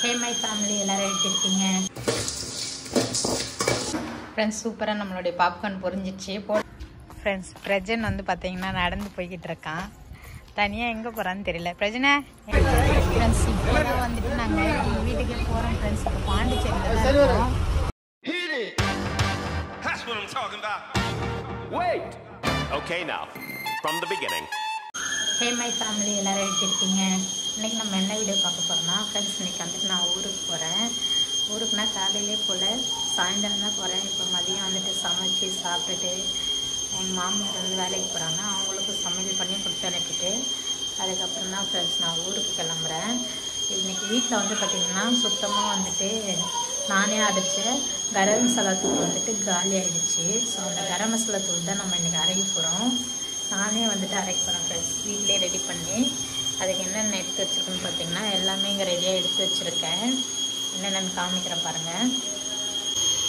Hey my family எல்லாரும் எப்படி இருக்கீங்க ஃப்ரெண்ட்ஸ்? சூப்பராக நம்மளுடைய பாப்கார்ன் பொரிஞ்சிச்சு ஃப்ரெண்ட்ஸ். பிரஜன் வந்து பார்த்தீங்கன்னா நடந்து போய்கிட்டு இருக்கான். தனியாக எங்கே போகிறான்னு தெரியல. பிரஜனை ஃப்ரெண்ட்ஸ் இப்போ தான் வந்துட்டு நாங்கள் எங்கள் வீட்டுக்கே போகிறோம் ஃப்ரெண்ட்ஸ். இப்போ பாண்டிச்சேரியில் தான் இருக்கோம். Okay, now from the beginning. Hey my family எல்லாரும் எப்படி இருக்கீங்க? இன்றைக்கி நம்ம என்ன வீடியோ பார்க்க போகிறோம்னா ஃப்ரெண்ட்ஸ், இன்றைக்கி வந்துட்டு நான் ஊருக்கு போகிறேன். ஊருக்குனா காலையிலே போல் சாயந்தரம் தான் போகிறேன். இப்போ மதியம் வந்துட்டு சமைச்சு சாப்பிட்டுட்டு எங்கள் மாமியார் வந்து வேலைக்கு போகிறாங்க. அவங்களுக்கு சமையல் பண்ணி கொடுத்து அனுப்பிட்டு அதுக்கப்புறம் தான் ஃப்ரெண்ட்ஸ் நான் ஊருக்கு கிளம்புறேன். இன்றைக்கி வீட்டில் வந்து பார்த்திங்கன்னா சுத்தமாக வந்துட்டு நானே அரைச்ச கரம் மசாலா தூள் வந்துட்டு காலி ஆகிடுச்சு. ஸோ அந்த கரம் மசாலா தூள் தான் நம்ம இன்றைக்கி அரைக்க போகிறோம். நானே வந்துட்டு அரைக்க போகிறேன் ஃப்ரெண்ட்ஸ், வீட்டிலே ரெடி பண்ணி. அதுக்கு என்னென்ன எடுத்து வச்சுருக்கேன்னு பார்த்தீங்கன்னா எல்லாமே இங்கே ரெடியாக எடுத்து வச்சுருக்கேன். என்னென்னு காமிக்கிறேன் பாருங்கள்.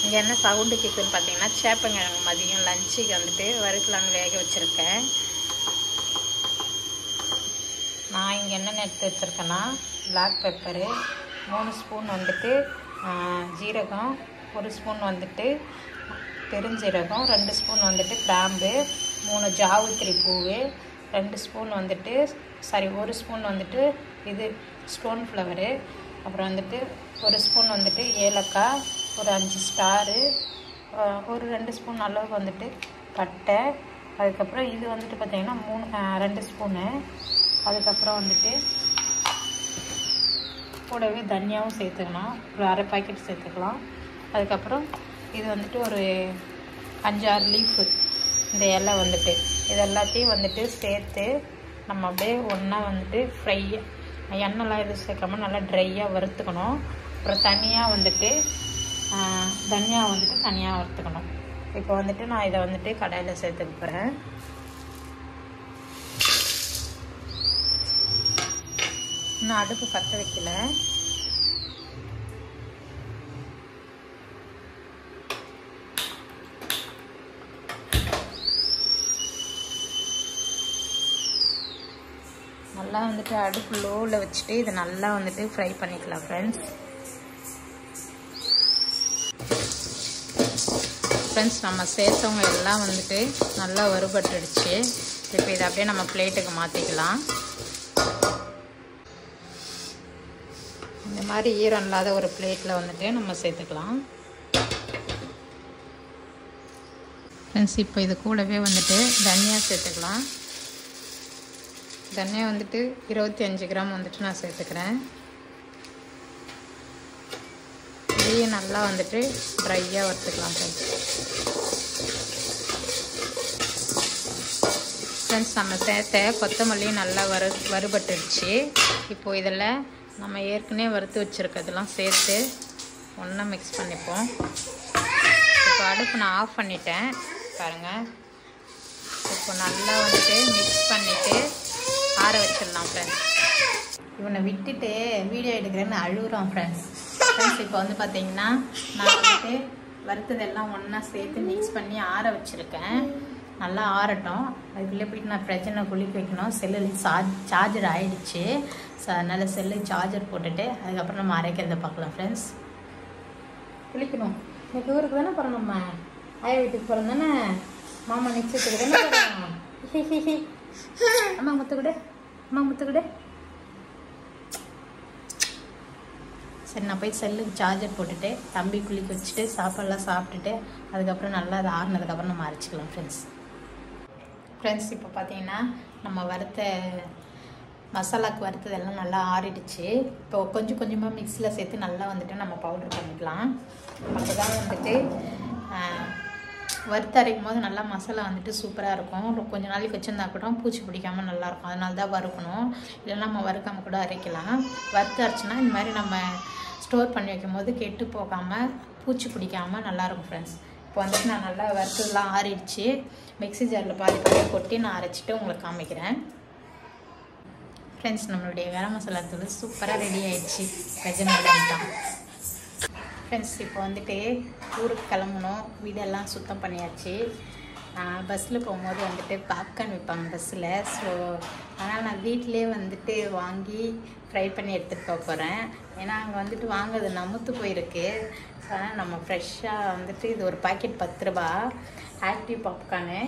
இங்கே என்ன சவுண்டு கேட்குதுன்னு பார்த்தீங்கன்னா சேப்பங்கிழங்கு மதியம் லஞ்சுக்கு வந்துட்டு வறுக்கலான்னு வேக வச்சுருக்கேன். நான் இங்கே என்னென்ன எடுத்து வச்சுருக்கேன்னா பிளாக் பெப்பரு 3 ஸ்பூன் வந்துட்டு ஜீரகம், 1 ஸ்பூன் வந்துட்டு பெருஞ்சீரகம், 2 ஸ்பூன் வந்துட்டு கிராம்பு, 3 ஜாவுத்திரி பூவு, 2 ஸ்பூன் வந்துட்டு 1 ஸ்பூன் வந்துட்டு இது ஸ்டோன் ஃப்ளவரு, அப்புறம் வந்துட்டு 1 ஸ்பூன் வந்துட்டு ஏலக்காய், ஒரு 5 ஸ்டாரு, ஒரு 2 ஸ்பூன் அளவுக்கு வந்துட்டு பட்டை, அதுக்கப்புறம் இது வந்துட்டு பார்த்திங்கன்னா 2 ஸ்பூனு, அதுக்கப்புறம் வந்துட்டு கூடவே தனியாகவும் சேர்த்துக்கலாம், ஒரு அரை பாக்கெட் சேர்த்துக்கலாம். அதுக்கப்புறம் இது வந்துட்டு ஒரு 5-6 லீஃபு இந்த இலை வந்துட்டு இது எல்லாத்தையும் வந்துட்டு சேர்த்து நம்ம அப்படியே ஒன்றா வந்துட்டு ஃப்ரையாக எண்ணெய்லாம் எதுவும் சேர்க்காம நல்லா ட்ரையாக வறுத்துக்கணும். அப்புறம் தனியாக வந்துட்டு தனியாக வந்துட்டு தனியாக வறுத்துக்கணும். இப்போ வந்துட்டு நான் இதை வந்துட்டு கடாயில் சேர்த்துக்க போகிறேன். இன்னும் அடுப்பு பற்ற வைக்கல. நல்லா வந்துட்டு அடுப்பு லோவில் வச்சுட்டு இதை நல்லா வந்துட்டு ஃப்ரை பண்ணிக்கலாம் ஃப்ரெண்ட்ஸ். நம்ம சேர்த்தவங்க எல்லாம் வந்துட்டு நல்லா வறுபட்டுடுச்சு. இப்போ இதை அப்படியே நம்ம பிளேட்டுக்கு மாற்றிக்கலாம். இந்த மாதிரி ஈரம் இல்லாத ஒரு பிளேட்டில் வந்துட்டு நம்ம சேர்த்துக்கலாம் ஃப்ரெண்ட்ஸ். இப்போ இது கூடவே வந்துட்டு தனியா சேர்த்துக்கலாம். தனியா வந்துட்டு 25 கிராம் வந்துட்டு நான் சேர்த்துக்கிறேன். இதையும் நல்லா வந்துட்டு ட்ரையாக வறுத்துக்கலாம் ஃப்ரெண்ட்ஸ். நம்ம சேர்த்த கொத்தமல்லியும் நல்லா வறுபட்டுடுச்சு. இப்போது இதில் நம்ம ஏற்கனவே வறுத்து வச்சுருக்கிறதெல்லாம் சேர்த்து ஒன்றா மிக்ஸ் பண்ணிப்போம். இப்போ அடுப்பு நான் ஆஃப் பண்ணிட்டேன் பாருங்கள். இப்போ நல்லா வந்துட்டு மிக்ஸ் பண்ணிவிட்டு ஆற வச்சிடலாம் ஃப்ரெண்ட்ஸ். இவனை விட்டுட்டு வீடியோ எடுக்கிறேன்னு அழுகுறான் ஃப்ரெண்ட்ஸ். இப்போ வந்து பார்த்தீங்கன்னா நான் வந்துட்டு வறுத்ததெல்லாம் ஒன்றா சேர்த்து மிக்ஸ் பண்ணி ஆற வச்சுருக்கேன். நல்லா ஆறட்டும். அதுக்குள்ளே போய்ட்டு நான் பிரச்சனை குளிக்க வைக்கணும். செல்லில் சார்ஜர் ஆகிடுச்சு. ஸோ அதனால் செல்லு சார்ஜர் போட்டுட்டு அதுக்கப்புறம் நம்ம அரைக்கிறத பார்க்கலாம் ஃப்ரெண்ட்ஸ். குளிக்கணும். இன்னைக்கு ஊருக்கு தானே போகிறோம், நம்ம ஆயா வீட்டுக்கு போகிறோம் தானே, மாமா நிச்சயத்துக்கு தானே போகிறோம். அம்மா முத்துக்கிடு, அம்மா முத்துக்கிடு. சரி, நான் போய் செல்லுக்கு சார்ஜர் போட்டுட்டு தம்பி குளிக்க வச்சுட்டு சாப்பாடெல்லாம் சாப்பிட்டுட்டு அதுக்கப்புறம் நல்லா அது ஆறுனதுக்கப்புறம் நம்ம அரைச்சிக்கலாம் ஃப்ரெண்ட்ஸ். இப்போ பார்த்தீங்கன்னா நம்ம வறுத்த மசாலாவுக்கு வறுத்ததெல்லாம் நல்லா ஆறிடுச்சு. இப்போ கொஞ்சம் கொஞ்சமாக மிக்ஸியில் சேர்த்து நல்லா வந்துட்டு நம்ம பவுடர் பண்ணிக்கலாம். அப்போ தான் வந்துட்டு வறுத்து அரைக்கும் போது நல்லா மசாலா வந்துட்டு சூப்பராக இருக்கும். கொஞ்சம் நாளைக்கு வச்சுருந்தா கூட பூச்சி பிடிக்காமல் நல்லாயிருக்கும். அதனால தான் வறுக்கணும். இல்லைன்னா நம்ம வறுக்காமல் கூட அரைக்கலாம். வறுத்து அரைச்சினா இந்த மாதிரி நம்ம ஸ்டோர் பண்ணி வைக்கும் போது கெட்டு போகாமல் பூச்சி பிடிக்காமல் நல்லாயிருக்கும் ஃப்ரெண்ட்ஸ். இப்போ வந்துட்டு நான் நல்லா வறுத்ததெல்லாம் ஆறிடுச்சு. மிக்ஸி ஜாரில் பாதி கொட்டி நான் அரைச்சிட்டு உங்களுக்கு காமிக்கிறேன் ஃப்ரெண்ட்ஸ். நம்மளுடைய கரம் மசாலா தூள் சூப்பராக ரெடி ஆகிடுச்சு. பிரஜனோட ஃப்ரெண்ட்ஸ். இப்போ வந்துட்டு ஊருக்கு கிளம்பணும். வீடெல்லாம் சுத்தம் பண்ணியாச்சு. பஸ்ஸில் போகும்போது வந்துட்டு பாப்கார்ன் விற்பாங்க பஸ்ஸில். ஸோ அதனால் நான் வீட்டிலே வந்துட்டு வாங்கி ஃப்ரை பண்ணி எடுத்துகிட்டு போக போகிறேன். ஏன்னா அங்கே வந்துட்டு வாங்குறது நமுத்து போயிருக்கு. ஸோ அதனால் நம்ம ஃப்ரெஷ்ஷாக வந்துட்டு இது ஒரு பாக்கெட் 10 ரூபா ஆக்டிவ் பாப்கார்னு.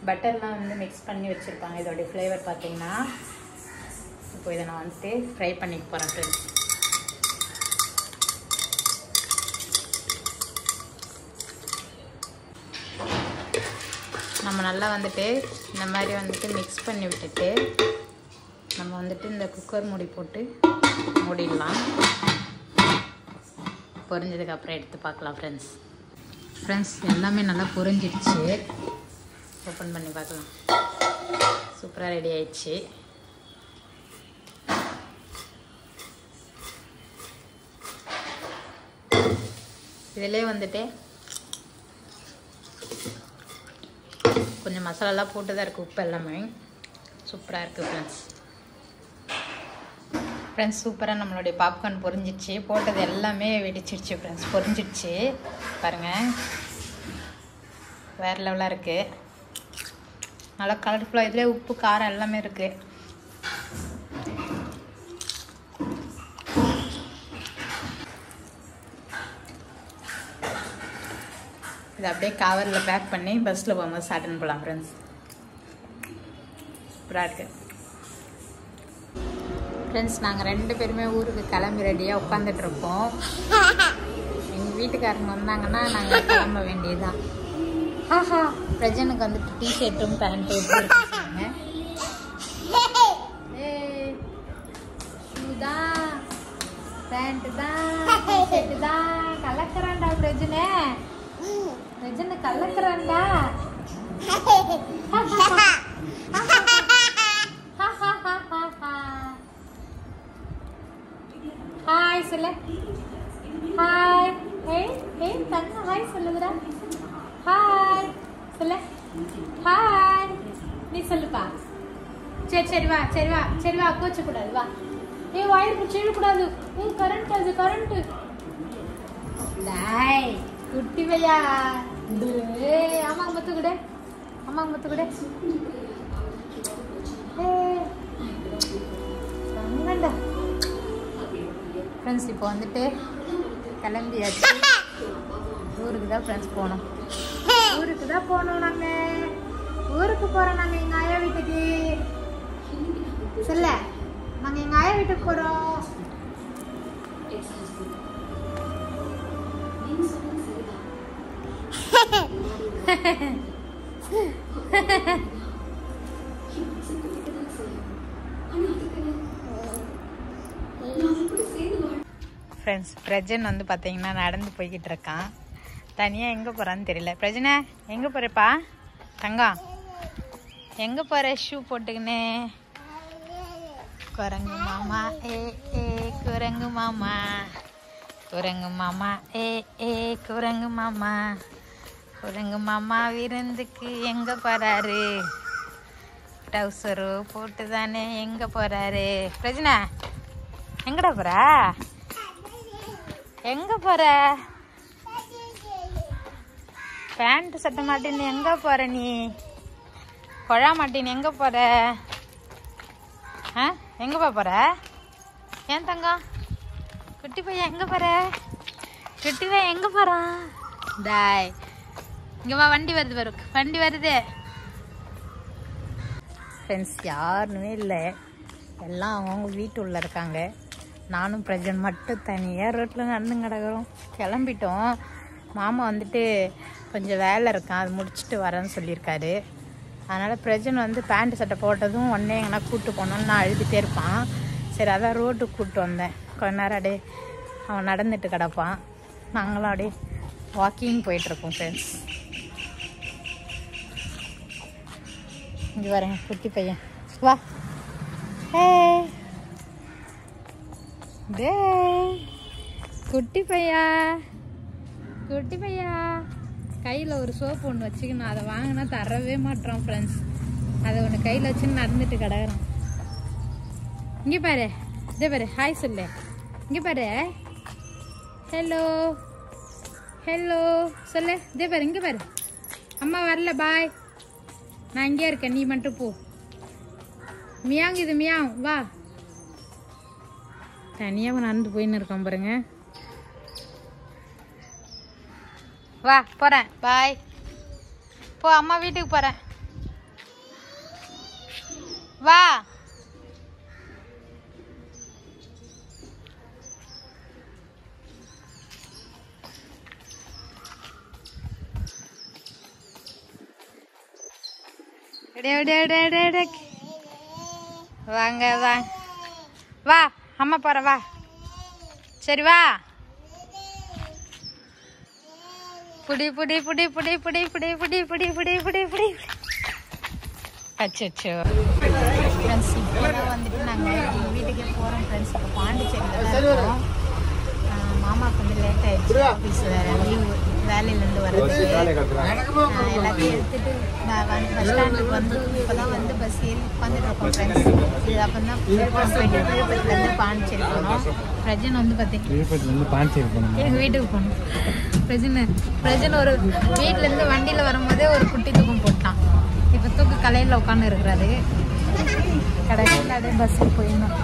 பட்டர்லாம் வந்து மிக்ஸ் பண்ணி வச்சுருப்பாங்க. இதோடைய ஃப்ளேவர் பார்த்தீங்கன்னா இப்போ இதை நான் வந்துட்டு ஃப்ரை பண்ணிக்க போகிறேன் ஃப்ரெண்ட்ஸ். நம்ம நல்லா வந்துட்டு இந்த மாதிரி வந்துட்டு மிக்ஸ் பண்ணி விட்டுட்டு நம்ம வந்துட்டு இந்த குக்கர் மூடி போட்டு மூடிடலாம். பொரிஞ்சதுக்கப்புறம் எடுத்து பார்க்கலாம் ஃப்ரெண்ட்ஸ். எல்லாமே நல்லா பொரிஞ்சிடுச்சு. ஓப்பன் பண்ணி பார்க்கலாம். சூப்பராக ரெடி ஆயிடுச்சு. இதிலே வந்துட்டு கொஞ்சம் மசாலாலாம் போட்டு தான் இருக்குது. உப்பு எல்லாமே சூப்பராக இருக்குது ஃப்ரெண்ட்ஸ். சூப்பராக நம்மளுடைய பாப்கார்ன் பொரிஞ்சிடுச்சு. போட்டது எல்லாமே வெடிச்சிடுச்சு ஃப்ரெண்ட்ஸ். பொரிஞ்சிடுச்சு பாருங்கள். வேறு லெவலாக இருக்குது. நல்லா கலர்ஃபுல்லாக. இதிலே உப்பு காரம் எல்லாமே இருக்குது. இதை அப்படியே கவரில் பேக் பண்ணி பஸ்ஸில் போகும்போது சாப்பிட்டுன்னு போகலாம் ஃப்ரெண்ட்ஸ். சூப்பராக இருக்குது ஃப்ரெண்ட்ஸ். நாங்கள் 2 பேருமே ஊருக்கு கிளம்பி ரெடியாக உட்காந்துட்ருக்கோம். எங்கள் வீட்டுக்காரங்க வந்தாங்கன்னா நாங்கள் கிளம்ப வேண்டியதுதான். பிரஜனுக்கு வந்துட்டு டிஷர்ட்டும் பேண்ட்டும் எடுத்துருக்காங்க. ஷூ தான், பேண்ட்டு தான், டிஷர்ட்டு தான். கலக்கிறான்டா பிரஜனு. பிரஜனை கலக்கிறான்டா. ஹாய் சொல்லு. ஹாய். ஏய் தங்க ஹாய் சொல்லுதுடா. ஹாய் சொல்லு. ஹாய் நீ சொல்லுப்பா. சரி வா கோச்சக்கூடாது வா. வயிறு பிடிச்சி இழக்கூடாது. கரண்ட் அது கரண்ட்டு. டாய் குட்டி பையா. அம்மாங்க மொத்த கூட. தங்கண்டா ஃப்ரெண்ட்ஸ். இப்போ வந்துட்டு கிளம்பியாச்சு. ஊருக்கு தான் ஃப்ரெண்ட்ஸ் போகணும். நாங்கள் ஊருக்கு போகிறோம். நாங்கள் எங்கள் ஆயா வீட்டுக்கு சொல்ல. நாங்கள் எங்கள் ஆயா வீட்டுக்கு போகிறோம். ஃப்ரெண்ட்ஸ் பிரஜன் வந்து பார்த்தீங்கன்னா நடந்து போய்கிட்டு இருக்கான். தனியாக எங்கே போகிறான்னு தெரியல. பிரஜனை எங்கே போகிறப்பா? தங்கம் எங்கே போகிற? ஷூ போட்டுக்கின்னு. குரங்கு மாமா குரங்கு மாமா குரங்கு மாமா விருந்துக்கு எங்கே போகிறாரு? டவுசரு போட்டு தானே எங்கே போகிறாரு? பிரஜனை எங்கடா போகிற? எங்கே போகிற? பேண்ட் சட்டை மாட்டின்னு எங்கே போகிற நீ? கொழா மாட்டின்னு எங்கே போகிற? எங்கே போகிற? ஏன் தங்கம் குட்டி பையன் எங்கே போகிற? குட்டி பையன் எங்கே போகிறான்? டாய் இங்கே வா. வண்டி வருது. ஃப்ரெண்ட்ஸ் யாருமே இல்லை. எல்லாம் அவங்க வீட்டு உள்ள இருக்காங்க. நானும் பிரஜன் மட்டும் தனியாக ரோட்டில் நடந்து கிடக்குறோம். கிளம்பிட்டோம். மாமா வந்துட்டு கொஞ்சம் வேலை இருக்கான், அது முடிச்சுட்டு வரேன்னு சொல்லியிருக்காரு. அதனால் பிரஜன் வந்து பேண்ட் சட்டை போட்டதும் உடனே எங்கன்னா கூப்பிட்டு போனோன்னு நான் அழுதுகிட்டே இருப்பான். சரி அதான் ரோட்டுக்கு கூப்பிட்டு வந்தேன். கொஞ்ச நேரம் அப்படியே அவன் நடந்துட்டு கிடப்பான். நாங்களும் அப்படியே வாக்கிங் போயிட்டுருக்கோம் ஃப்ரெண்ட்ஸ். இங்கே வரேன் குட்டி பையன் வா. குட்டி பையா கையில் ஒரு சோப்பு ஒன்று வச்சுக்கணும். அதை வாங்கினா தரவே மாட்டோம் ஃப்ரெண்ட்ஸ். அதை ஒன்று கையில் வச்சுன்னு நடந்துட்டு கிடக்குறோம். இங்கே பாரு, இதே பாரு, ஹாய் சொல்லு. இங்கே பாரு, ஹலோ சொல்லு. இதே பாரு, இங்கே பாரு. அம்மா வரல, பாய். நான் இங்கே இருக்கேன், நீ மட்டும் போ. மியாங்குது மியாங், வா. தனியாக நடந்து போயின்னு இருக்கோம் பாருங்க. வா போகிறேன், பாய். போ, அம்மா வீட்டுக்கு போகிறேன். வா. வாங்க வா வா, அம்மா போற வா. சரி வா. புடி புடி புடி புடி புடி புடி புடி புடி புடி புடி புடி. அச்சோ ஃப்ரெண்ட்ஸ், இப்போதான் வந்துட்டு நாங்கள் எங்கள் வீட்டுக்கே போகிறோம் ஃப்ரெண்ட்ஸ். இப்போ பாண்டிச்சேரியில் தான் இருக்கோம். மாமாவுக்கு வந்து லேட் ஆகிடுச்சு, ஆஃபீஸில் லீவ் வேலையிலேருந்து வர்றதுக்கு. எல்லாத்தையும் எடுத்துகிட்டு நான் பஸ் ஸ்டாண்டுக்கு வந்து இப்போ தான் வந்து பஸ் ஏறி உட்காந்துட்டு இருக்கோம் ஃப்ரெண்ட்ஸ். இது அப்போ தான் விழுப்புரம் போயிட்டு விழுப்புரத்துலேருந்து பாண்டிச்சேரி போனோம். பிரஜன் வந்து பார்த்தீங்கன்னா பாண்டிச்சேரி போனோம், எங்கள் வீட்டுக்கு போகணும். பிரஜன் ஒரு வீட்டிலேருந்து வண்டியில் வரும்போதே ஒரு குட்டி தூக்கம் போட்டான். இப்போ தூக்கு கலையில் உட்காந்து இருக்கிறாரு. கடைசியில் அதே பஸ்ஸுக்கு போயிடணும்.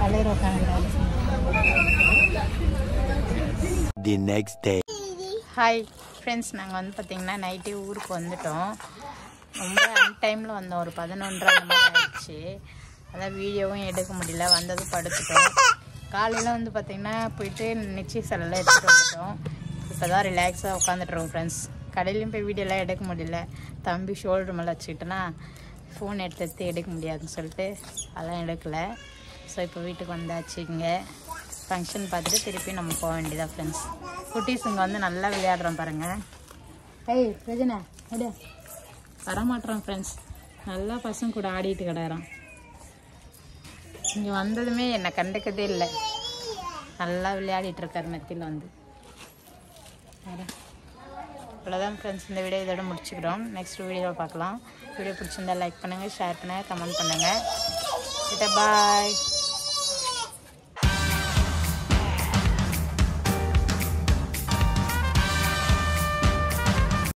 கலையில் உட்காந்துருக்காரு. The next day. Hi friends, நாங்கள் வந்து பார்த்திங்கன்னா நைட்டே ஊருக்கு வந்துட்டோம். ரொம்ப அன்டைமில் வந்தோம், ஒரு 11:30 அந்த மாதிரி ஆயிடுச்சு. அதான் வீடியோவும் எடுக்க முடியல, வந்ததும் படுத்துட்டோம். காலையில் வந்து பார்த்திங்கன்னா போயிட்டு நிச்சய செலெல்லாம் எடுத்துகிட்டு வந்துட்டோம். இப்போ தான் ரிலாக்ஸாக உட்காந்துட்டுருவோம் ஃப்ரெண்ட்ஸ். கடையிலையும் போய் வீடியோலாம் எடுக்க முடியல, தம்பி ஷோல்டர் மேலே வச்சுக்கிட்டேன்னா ஃபோன் எடுத்து எடுக்க முடியாதுன்னு சொல்லிட்டு அதெல்லாம் எடுக்கலை. ஸோ இப்போ வீட்டுக்கு வந்தாச்சு. இங்கே ஃபங்க்ஷன் பார்த்துட்டு திருப்பி நம்ம போக வேண்டியதான் ஃப்ரெண்ட்ஸ். குட்டீஸ் இங்கே வந்து நல்லா விளையாடுறோம் பாருங்கள். ஏய் பிரஜனா அட வரமாட்டோம் ஃப்ரெண்ட்ஸ், நல்லா பசங்க கூட ஆடிட்டு கிடறான். இங்கே வந்ததுமே என்னை கண்டுக்கதே இல்லை, நல்லா விளையாடிட்டு இருக்காரு மெத்தியில் வந்து. அவ்வளோதான் ஃப்ரெண்ட்ஸ், இந்த வீடியோ இதோட முடிச்சுக்கிறோம். நெக்ஸ்ட் வீடியோவில் பார்க்கலாம். வீடியோ பிடிச்சிருந்தா லைக் பண்ணுங்கள், ஷேர் பண்ணுங்கள், கமெண்ட் பண்ணுங்கள். பாய்.